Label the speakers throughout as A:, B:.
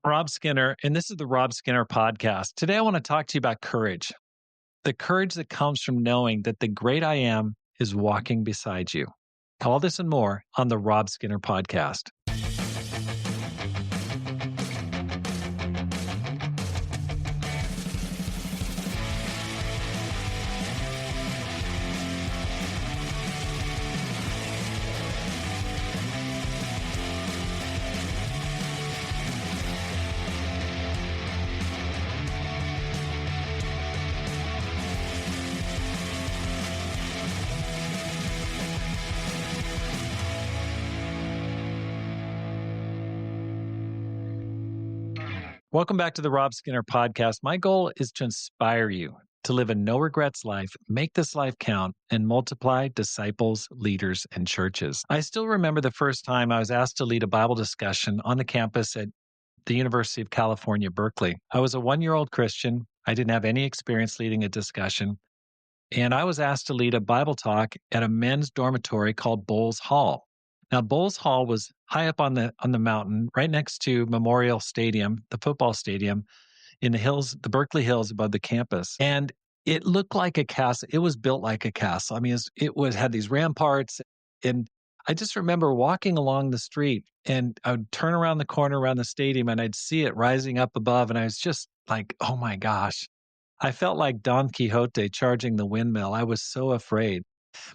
A: Rob Skinner, and this is the Rob Skinner podcast. Today, I want to talk to you about courage, the courage that comes from knowing that the great I am is walking beside you. All this and more on the Rob Skinner podcast. Welcome back to the Rob Skinner podcast. My goal is to inspire you to live a no regrets life, make this life count, and multiply disciples, leaders, and churches. I still remember the first time I was asked to lead a Bible discussion on the campus at the University of California, Berkeley. I was a one-year-old Christian. I didn't have any experience leading a discussion. And I was asked to lead a Bible talk at a men's dormitory called Bowles Hall. Now, Bowles Hall was high up on the mountain, right next to Memorial Stadium, the football stadium, in the hills, the Berkeley Hills above the campus. And it looked like a castle. It was built like a castle. I mean, had these ramparts. And I just remember walking along the street, and I would turn around the corner around the stadium, and I'd see it rising up above. And I was just like, oh my gosh. I felt like Don Quixote charging the windmill. I was so afraid.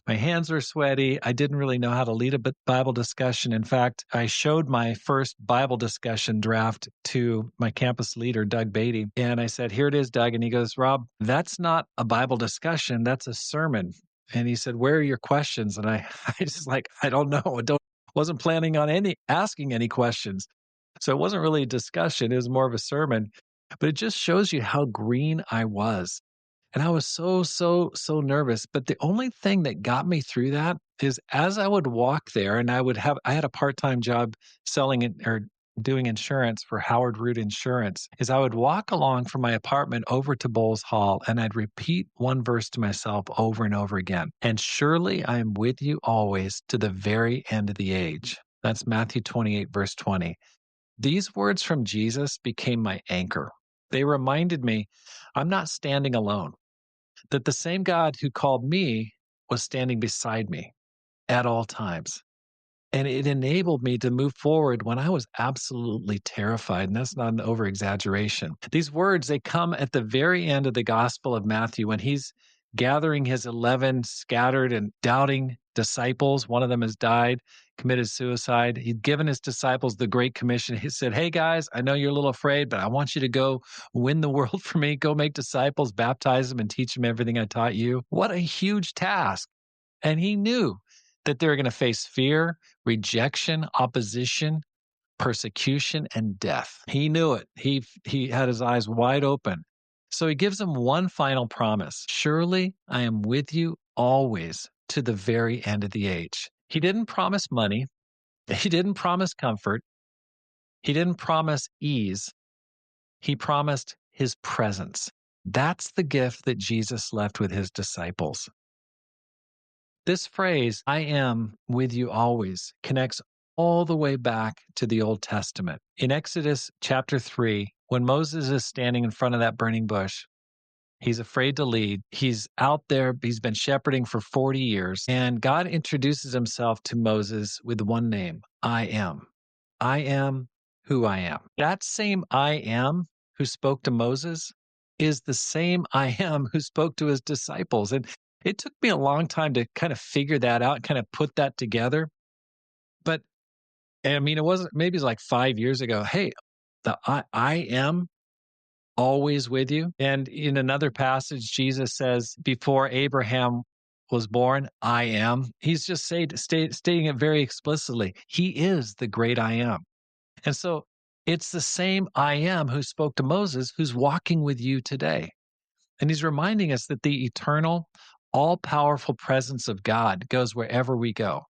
A: My hands were sweaty. I didn't really know how to lead a Bible discussion. In fact, I showed my first Bible discussion draft to my campus leader, Doug Beatty. And I said, here it is, Doug. And he goes, Rob, that's not a Bible discussion. That's a sermon. And he said, where are your questions? And I just I don't know. Wasn't planning on asking any questions. So it wasn't really a discussion. It was more of a sermon. But it just shows you how green I was. And I was so nervous. But the only thing that got me through that is as I would walk there, and I had a part-time job selling or doing insurance for Howard Root Insurance, is I would walk along from my apartment over to Bowles Hall, and I'd repeat one verse to myself over and over again. And surely I am with you always to the very end of the age. That's Matthew 28, verse 20. These words from Jesus became my anchor. They reminded me I'm not standing alone, that the same God who called me was standing beside me at all times. And it enabled me to move forward when I was absolutely terrified. And that's not an over-exaggeration. These words, they come at the very end of the Gospel of Matthew when he's gathering his 11 scattered and doubting disciples. One of them has died, committed suicide. He'd given his disciples the Great Commission. He said, hey guys, I know you're a little afraid, but I want you to go win the world for me. Go make disciples, baptize them, and teach them everything I taught you. What a huge task. And he knew that they were going to face fear, rejection, opposition, persecution, and death. He knew it. He had his eyes wide open. So he gives them one final promise. Surely I am with you always to the very end of the age. He didn't promise money. He didn't promise comfort. He didn't promise ease. He promised his presence. That's the gift that Jesus left with his disciples. This phrase, I am with you always, connects all the way back to the Old Testament. In Exodus chapter 3, when Moses is standing in front of that burning bush, he's afraid to lead. He's out there. He's been shepherding for 40 years. And God introduces himself to Moses with one name, I am. I am who I am. That same I am who spoke to Moses is the same I am who spoke to his disciples. And it took me a long time to kind of figure that out, kind of put that together. But I mean, maybe it was like 5 years ago. Hey, the I am always with you. And in another passage, Jesus says, before Abraham was born, I am. He's just stating it very explicitly. He is the great I am. And so it's the same I am who spoke to Moses, who's walking with you today. And he's reminding us that the eternal, all-powerful presence of God goes wherever we go.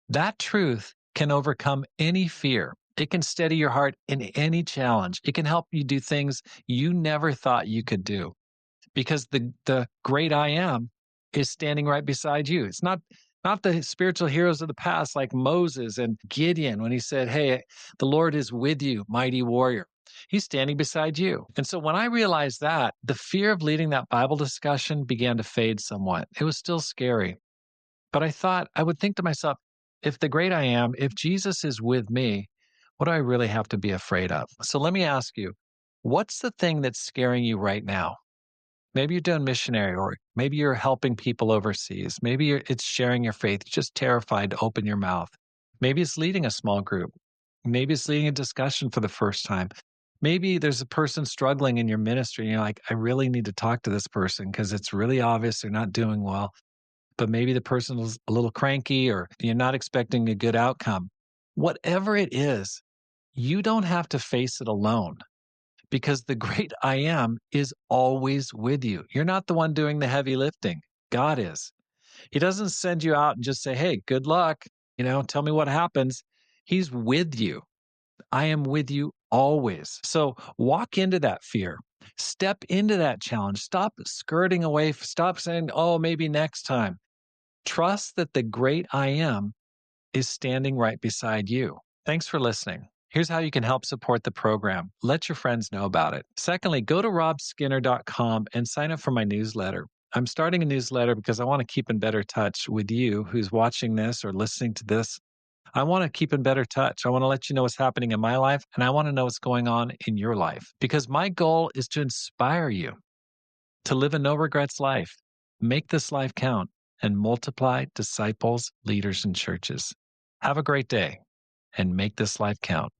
A: That truth can overcome any fear. It can steady your heart in any challenge. It can help you do things you never thought you could do because the great I am is standing right beside you. It's not not the spiritual heroes of the past like Moses and Gideon when he said, "Hey, the Lord is with you, mighty warrior." He's standing beside you. And so when I realized that, the fear of leading that Bible discussion began to fade somewhat. It was still scary. But I thought, I would think to myself, if the great I am, if Jesus is with me, what do I really have to be afraid of? So let me ask you, what's the thing that's scaring you right now? Maybe you're doing missionary, or maybe you're helping people overseas. Maybe it's sharing your faith. You're just terrified to open your mouth. Maybe it's leading a small group. Maybe it's leading a discussion for the first time. Maybe there's a person struggling in your ministry and you're like, I really need to talk to this person because it's really obvious they're not doing well. But maybe the person is a little cranky or you're not expecting a good outcome. Whatever it is, you don't have to face it alone because the great I am is always with you. You're not the one doing the heavy lifting. God is. He doesn't send you out and just say, "Hey, good luck. Tell me what happens." He's with you. I am with you always. So walk into that fear. Step into that challenge. Stop skirting away. Stop saying, "Oh, maybe next time." Trust that the great I am is standing right beside you. Thanks for listening. Here's how you can help support the program. Let your friends know about it. Secondly, go to robskinner.com and sign up for my newsletter. I'm starting a newsletter because I want to keep in better touch with you who's watching this or listening to this. I want to keep in better touch. I want to let you know what's happening in my life, and I want to know what's going on in your life because my goal is to inspire you to live a no regrets life, make this life count, and multiply disciples, leaders, and churches. Have a great day and make this life count.